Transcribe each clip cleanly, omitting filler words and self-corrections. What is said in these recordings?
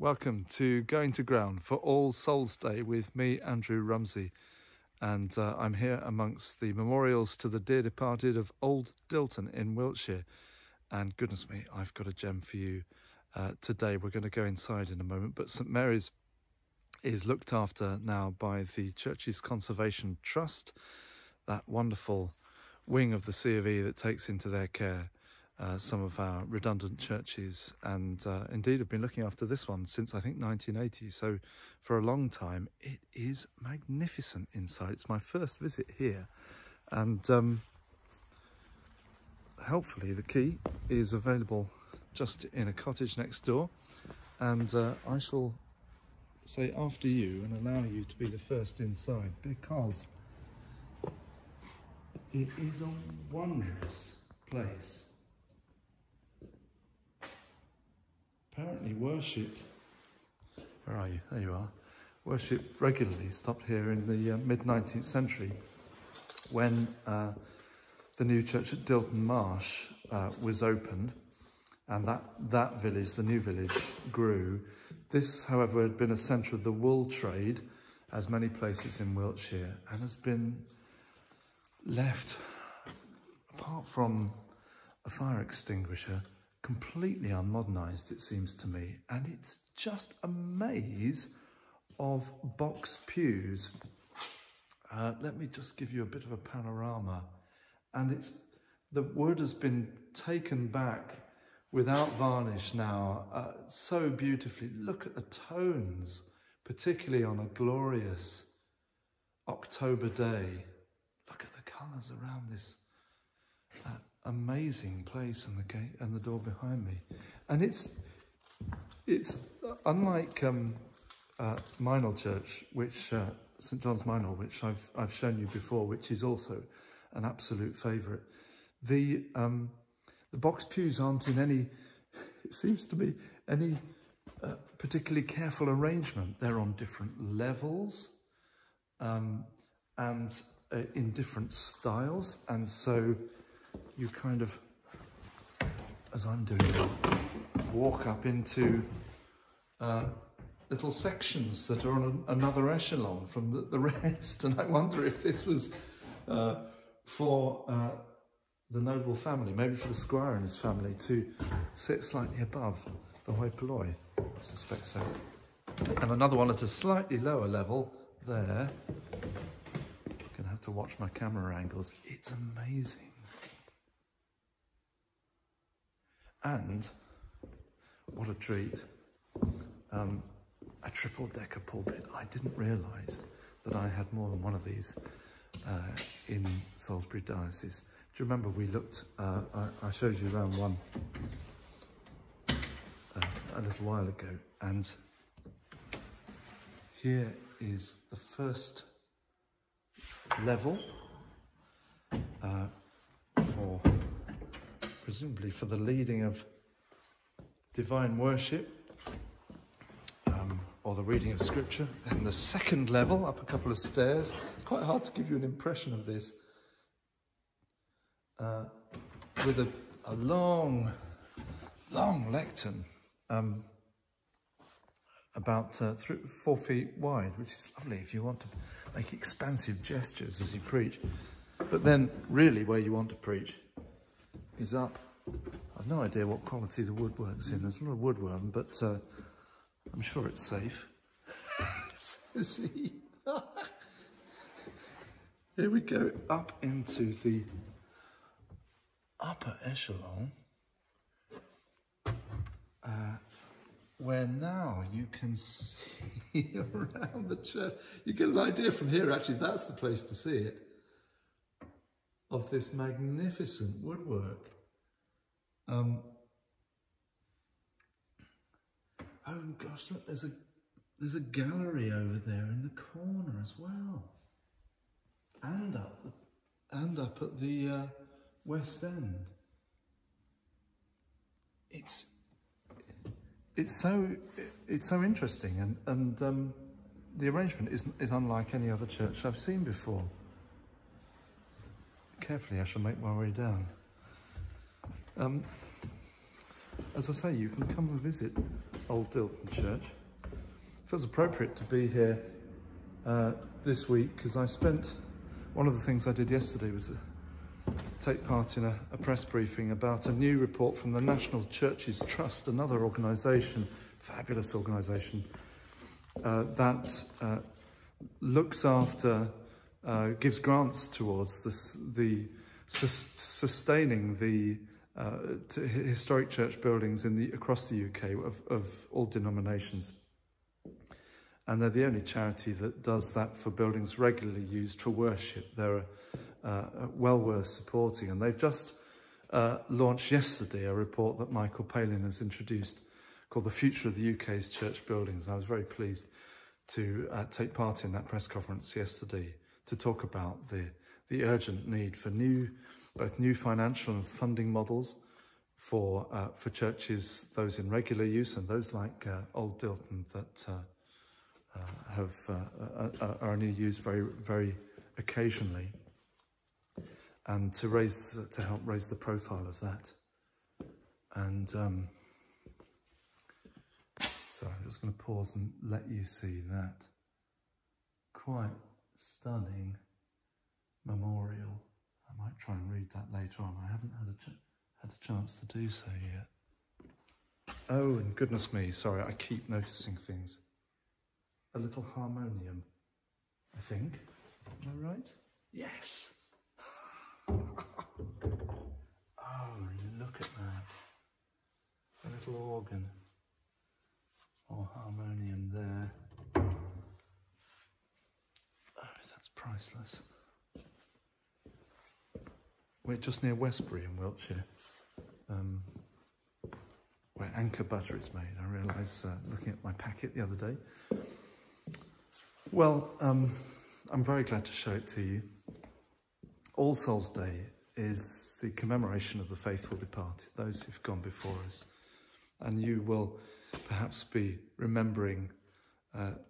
Welcome to Going to Ground for All Souls Day with me, Andrew Rumsey. And I'm here amongst the memorials to the dear departed of Old Dilton in Wiltshire. And goodness me, I've got a gem for you today. We're going to go inside in a moment, but St Mary's is looked after now by the Church's Conservation Trust, that wonderful wing of the C of E that takes into their care some of our redundant churches, and indeed have been looking after this one since I think 1980, so for a long time. It is magnificent inside. It's my first visit here, and helpfully the key is available just in a cottage next door, and I shall say after you and allow you to be the first inside, because it is a wondrous place. Apparently worship, where are you? There you are. Worship regularly stopped here in the mid-19th century when the new church at Dilton Marsh was opened, and that village, the new village, grew. This, however, had been a centre of the wool trade, as many places in Wiltshire, and has been left, apart from a fire extinguisher, completely unmodernised, it seems to me. And it's just a maze of box pews. Let me just give you a bit of a panorama. And the wood has been taken back without varnish now, so beautifully. Look at the tones, particularly on a glorious October day. Look at the colours around this amazing place, and the gate and the door behind me. And it's unlike Minor Church, which St John's Minor, which I've shown you before, which is also an absolute favourite. The box pews aren't in any, it seems to me, any particularly careful arrangement. They're on different levels and in different styles, and so you kind of, as I'm doing, walk up into little sections that are on another echelon from the rest. And I wonder if this was for the noble family, maybe for the squire and his family, to sit slightly above the hoi polloi. I suspect so. And another one at a slightly lower level there. I'm gonna have to watch my camera angles. It's amazing. And what a treat, a triple-decker pulpit. I didn't realise that I had more than one of these in Salisbury Diocese. Do you remember we looked, I showed you around one a little while ago, and here is the first level for, presumably for the leading of divine worship or the reading of scripture. And the second level, up a couple of stairs. It's quite hard to give you an impression of this, with a long lectern, about 4 feet wide, which is lovely if you want to make expansive gestures as you preach. But then really where you want to preach is up. I've no idea what quality the woodwork's in. There's a lot of woodworm, but I'm sure it's safe. See? Here we go, up into the upper echelon, where now you can see around the church. You get an idea from here, actually, that's the place to see it, of this magnificent woodwork. Oh gosh, look, there's a gallery over there in the corner as well, and up at the West End. It's so interesting, and the arrangement is unlike any other church I've seen before. Carefully, I shall make my way down. As I say, you can come and visit Old Dilton Church. It feels appropriate to be here this week because one of the things I did yesterday was take part in a press briefing about a new report from the National Churches Trust, another organisation, fabulous organisation, that looks after, gives grants towards sustaining the historic church buildings across the UK of all denominations. And they're the only charity that does that for buildings regularly used for worship. They're well worth supporting. And they've just launched yesterday a report that Michael Palin has introduced called The Future of the UK's Church Buildings. I was very pleased to take part in that press conference yesterday to talk about the urgent need for both new financial and funding models for churches, those in regular use and those like Old Dilton that are only used very, very occasionally, and to help raise the profile of that. And so I'm just going to pause and let you see that quite stunning memorial. I might try and read that later on. I haven't had a chance to do so yet. Oh, and goodness me, sorry, I keep noticing things. A little harmonium, I think. Am I right? Yes! Oh, look at that. A little organ or harmonium there. Oh, that's priceless. We're just near Westbury in Wiltshire, where Anchor butter is made. I realised looking at my packet the other day. Well, I'm very glad to show it to you. All Souls Day is the commemoration of the faithful departed, those who've gone before us. And you will perhaps be remembering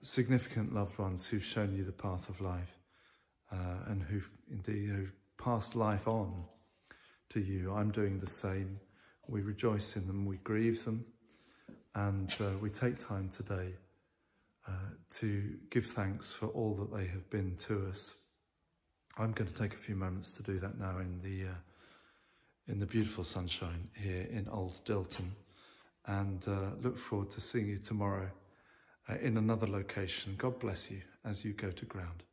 significant loved ones who've shown you the path of life and who've passed life on to you. I'm doing the same. We rejoice in them, we grieve them, and we take time today to give thanks for all that they have been to us. I'm going to take a few moments to do that now in the beautiful sunshine here in Old Dilton, and look forward to seeing you tomorrow in another location. God bless you as you go to ground.